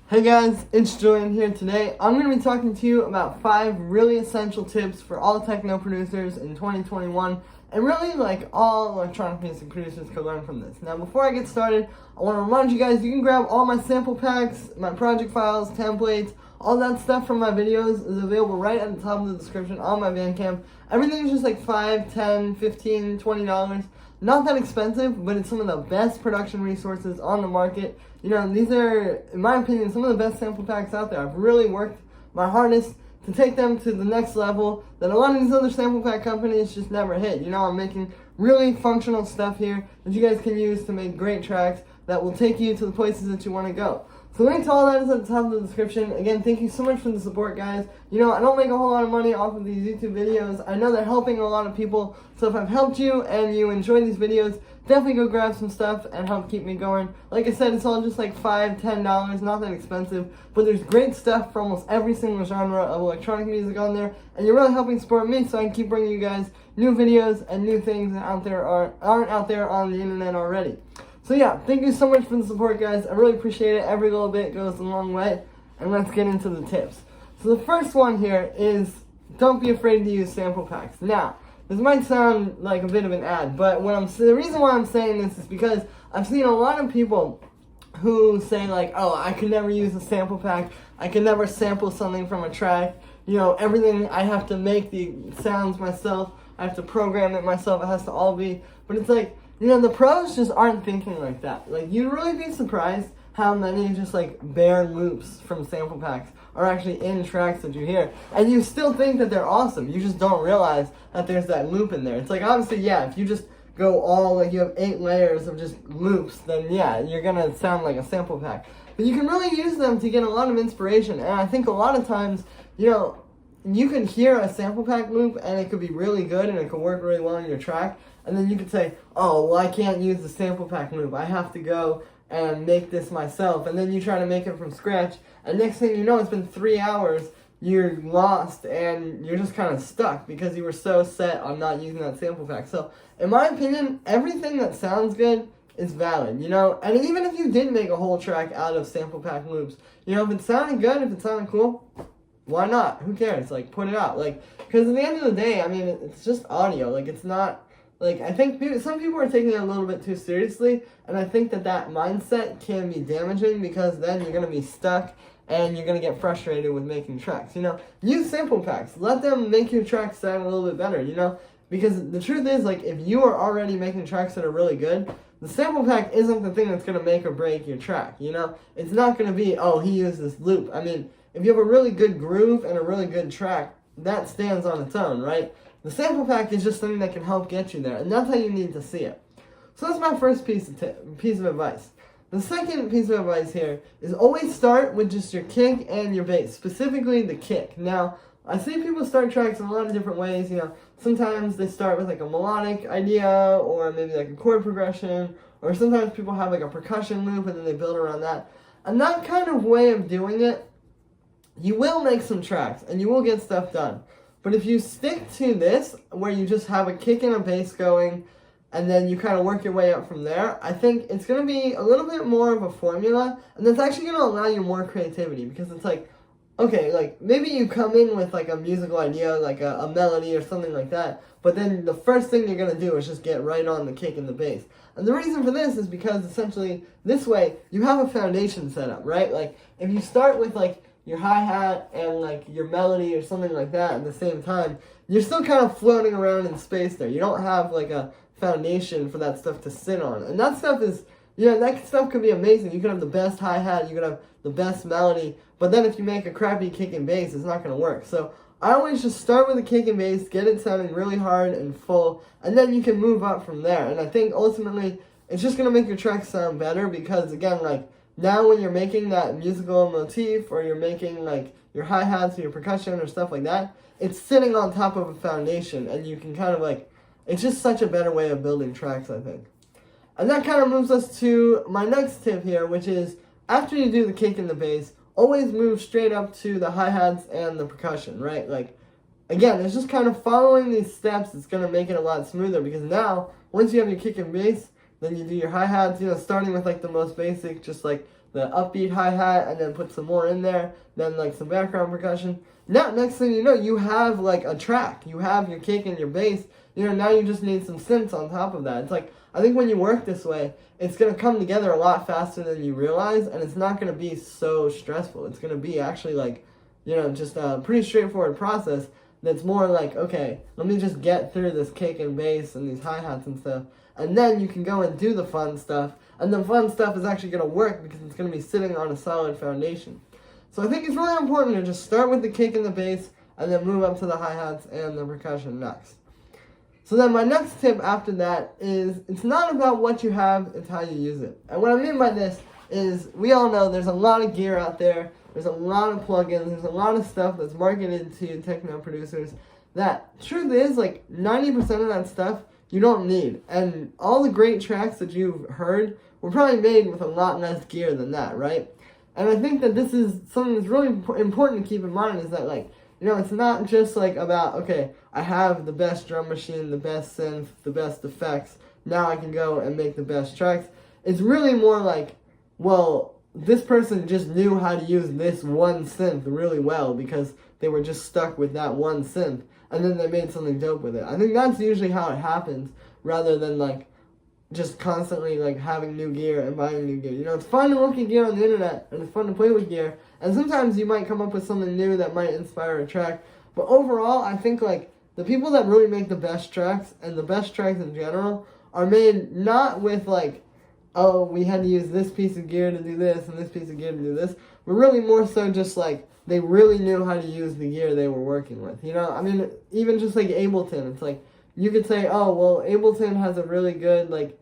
Hey guys, it's Julian here today. I'm going to be talking to you about 5 really essential tips for all techno producers in 2021, and really like all electronic music producers could learn from this. Now before I get started, I want to remind you guys you can grab all my sample packs, my project files, templates, all that stuff from my videos is available right at the top of the description on my Bandcamp. Everything is just like $5, $10, $15, $20. Not that expensive, but it's some of the best production resources on the market. You know, these are, in my opinion, some of the best sample packs out there. I've really worked my hardest to take them to the next level that a lot of these other sample pack companies just never hit. You know, I'm making really functional stuff here that you guys can use to make great tracks that will take you to the places that you want to go. So link to all that is at the top of the description. Again, thank you so much for the support, guys. You know, I don't make a whole lot of money off of these YouTube videos. I know they're helping a lot of people. So if I've helped you and you enjoy these videos, definitely go grab some stuff and help keep me going. Like I said, it's all just like $5, $10, not that expensive. But there's great stuff for almost every single genre of electronic music on there. And you're really helping support me so I can keep bringing you guys new videos and new things that aren't out there on the internet already. So yeah, thank you so much for the support, guys. I really appreciate it. Every little bit goes a long way. And let's get into the tips. So the first one here is don't be afraid to use sample packs. Now, this might sound like a bit of an ad, but the reason why I'm saying this is because I've seen a lot of people who say like, oh, I could never use a sample pack. I could never sample something from a track. You know, everything, I have to make the sounds myself. I have to program it myself. It has to all be. But it's like, you know, the pros just aren't thinking like that. Like, you'd really be surprised how many just like bare loops from sample packs are actually in tracks that you hear. And you still think that they're awesome. You just don't realize that there's that loop in there. It's like, obviously, yeah, if you just go all, like, you have 8 layers of just loops, then yeah, you're gonna sound like a sample pack. But you can really use them to get a lot of inspiration. And I think a lot of times, you know, you can hear a sample pack loop and it could be really good and it could work really well in your track. And then you could say, oh, well, I can't use the sample pack loop. I have to go and make this myself. And then you try to make it from scratch. And next thing you know, it's been 3 hours. You're lost and you're just kind of stuck because you were so set on not using that sample pack. So, in my opinion, everything that sounds good is valid, you know? And even if you did make a whole track out of sample pack loops, you know, if it sounded good, if it sounded cool, why not? Who cares? Like, put it out. Like, because at the end of the day, I mean, it's just audio. Like, it's not... Like, I think some people are taking it a little bit too seriously, and I think that mindset can be damaging because then you're going to be stuck and you're going to get frustrated with making tracks, you know? Use sample packs. Let them make your tracks sound a little bit better, you know? Because the truth is, like, if you are already making tracks that are really good, the sample pack isn't the thing that's going to make or break your track, you know? It's not going to be, oh, he used this loop. I mean, if you have a really good groove and a really good track, that stands on its own, right? The sample pack is just something that can help get you there, and that's how you need to see it. So that's my first piece of advice. The second piece of advice here is always start with just your kick and your bass, specifically the kick. Now, I see people start tracks in a lot of different ways, you know. Sometimes they start with like a melodic idea, or maybe like a chord progression, or sometimes people have like a percussion loop and then they build around that. And that kind of way of doing it, you will make some tracks, and you will get stuff done. But if you stick to this, where you just have a kick and a bass going, and then you kind of work your way up from there, I think it's going to be a little bit more of a formula, and that's actually going to allow you more creativity, because it's like, okay, like, maybe you come in with, like, a musical idea, like a melody or something like that, but then the first thing you're going to do is just get right on the kick and the bass. And the reason for this is because, essentially, this way, you have a foundation set up, right? Like, if you start with, like, your hi-hat and like your melody or something like that at the same time, you're still kind of floating around in space there. You don't have like a foundation for that stuff to sit on. And that stuff is, you know, that stuff could be amazing. You could have the best hi-hat, you could have the best melody, but then if you make a crappy kick and bass, it's not going to work. So I always just start with a kick and bass, get it sounding really hard and full, and then you can move up from there. And I think ultimately, it's just going to make your track sound better because, again, like, now when you're making that musical motif, or you're making like your hi-hats or your percussion or stuff like that, it's sitting on top of a foundation, and you can kind of like, it's just such a better way of building tracks, I think. And that kind of moves us to my next tip here, which is after you do the kick and the bass, always move straight up to the hi-hats and the percussion, right? Like, again, it's just kind of following these steps that's going to make it a lot smoother, because now, once you have your kick and bass, then you do your hi-hats, you know, starting with like the most basic, just like the upbeat hi-hat and then put some more in there, then like some background percussion. Now, next thing you know, you have like a track. You have your kick and your bass. You know, now you just need some synths on top of that. It's like, I think when you work this way, it's going to come together a lot faster than you realize, and it's not going to be so stressful. It's going to be actually like, you know, just a pretty straightforward process that's more like, okay, let me just get through this kick and bass and these hi-hats and stuff, and then you can go and do the fun stuff, and the fun stuff is actually going to work because it's going to be sitting on a solid foundation. So I think it's really important to just start with the kick and the bass, and then move up to the hi-hats and the percussion next. So then my next tip after that is, it's not about what you have, it's how you use it. And what I mean by this is, we all know there's a lot of gear out there, there's a lot of plugins, there's a lot of stuff that's marketed to techno producers that, truth is, like 90% of that stuff you don't need. And all the great tracks that you've heard were probably made with a lot less gear than that, right? And I think that this is something that's really important to keep in mind, is that, like, you know, it's not just like about, okay, I have the best drum machine, the best synth, the best effects, now I can go and make the best tracks. It's really more like, well, this person just knew how to use this one synth really well because they were just stuck with that one synth, and then they made something dope with it. I think that's usually how it happens, rather than like just constantly like having new gear and buying new gear. You know, it's fun to look at gear on the internet, and it's fun to play with gear, and sometimes you might come up with something new that might inspire a track, but overall, I think like the people that really make the best tracks, and the best tracks in general, are made not with like, oh, we had to use this piece of gear to do this, and this piece of gear to do this, but really more so just like, they really knew how to use the gear they were working with. You know, I mean, even just like Ableton, it's like, you could say, oh, well, Ableton has a really good, like,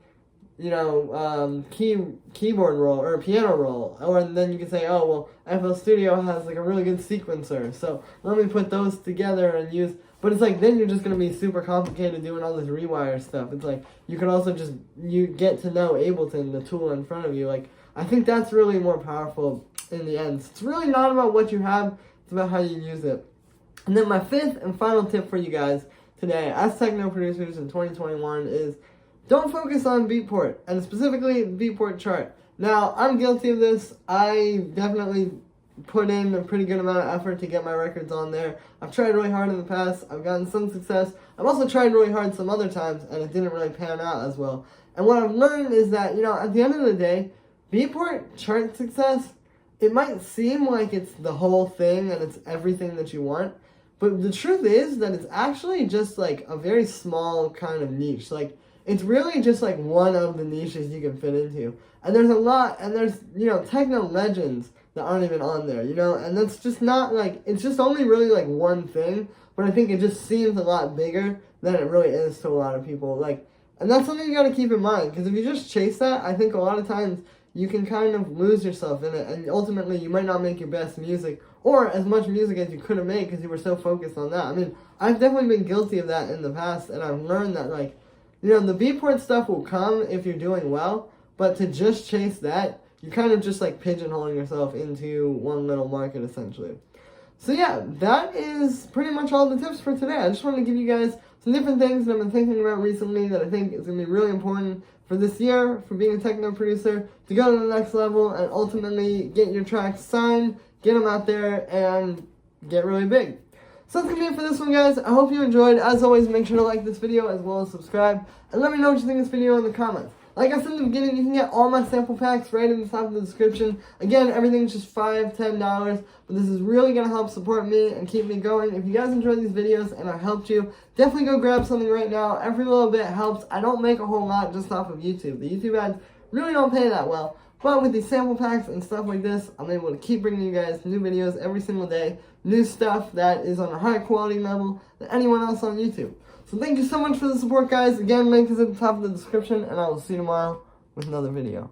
you know, keyboard roll, or piano roll, or then you can say, oh, well, FL Studio has like a really good sequencer, so let me put those together and use, but it's like, then you're just going to be super complicated doing all this rewire stuff. It's like, you can also just, you get to know Ableton, the tool in front of you. Like, I think that's really more powerful in the end. It's really not about what you have, it's about how you use it. And then my fifth and final tip for you guys today, as techno producers in 2021, is don't focus on Beatport, and specifically the Beatport chart. Now, I'm guilty of this. I definitely put in a pretty good amount of effort to get my records on there. I've tried really hard in the past. I've gotten some success. I've also tried really hard some other times, and it didn't really pan out as well. And what I've learned is that, you know, at the end of the day, Beatport chart success, it might seem like it's the whole thing and it's everything that you want, but the truth is that it's actually just like a very small kind of niche. Like, it's really just like one of the niches you can fit into. And there's a lot, and there's, you know, techno legends that aren't even on there, you know, and that's just not like, it's just only really like one thing, but I think it just seems a lot bigger than it really is to a lot of people. Like, and that's something you gotta keep in mind, because if you just chase that, I think a lot of times you can kind of lose yourself in it, and ultimately you might not make your best music, or as much music as you could have made because you were so focused on that. I mean, I've definitely been guilty of that in the past, and I've learned that, like, you know, the Beatport stuff will come if you're doing well, but to just chase that, you're kind of just like pigeonholing yourself into one little market, essentially. So yeah, that is pretty much all the tips for today. I just wanted to give you guys some different things that I've been thinking about recently that I think is going to be really important for this year, for being a techno producer, to go to the next level and ultimately get your tracks signed, get them out there, and get really big. So that's going to be it for this one, guys. I hope you enjoyed. As always, make sure to like this video as well as subscribe, and let me know what you think of this video in the comments. Like I said in the beginning, you can get all my sample packs right in the top of the description. Again, everything's just $5, $10, but this is really going to help support me and keep me going. If you guys enjoyed these videos and I helped you, definitely go grab something right now. Every little bit helps. I don't make a whole lot just off of YouTube. The YouTube ads really don't pay that well. But with these sample packs and stuff like this, I'm able to keep bringing you guys new videos every single day. New stuff that is on a higher quality level than anyone else on YouTube. So thank you so much for the support, guys. Again, link is at the top of the description, and I will see you tomorrow with another video.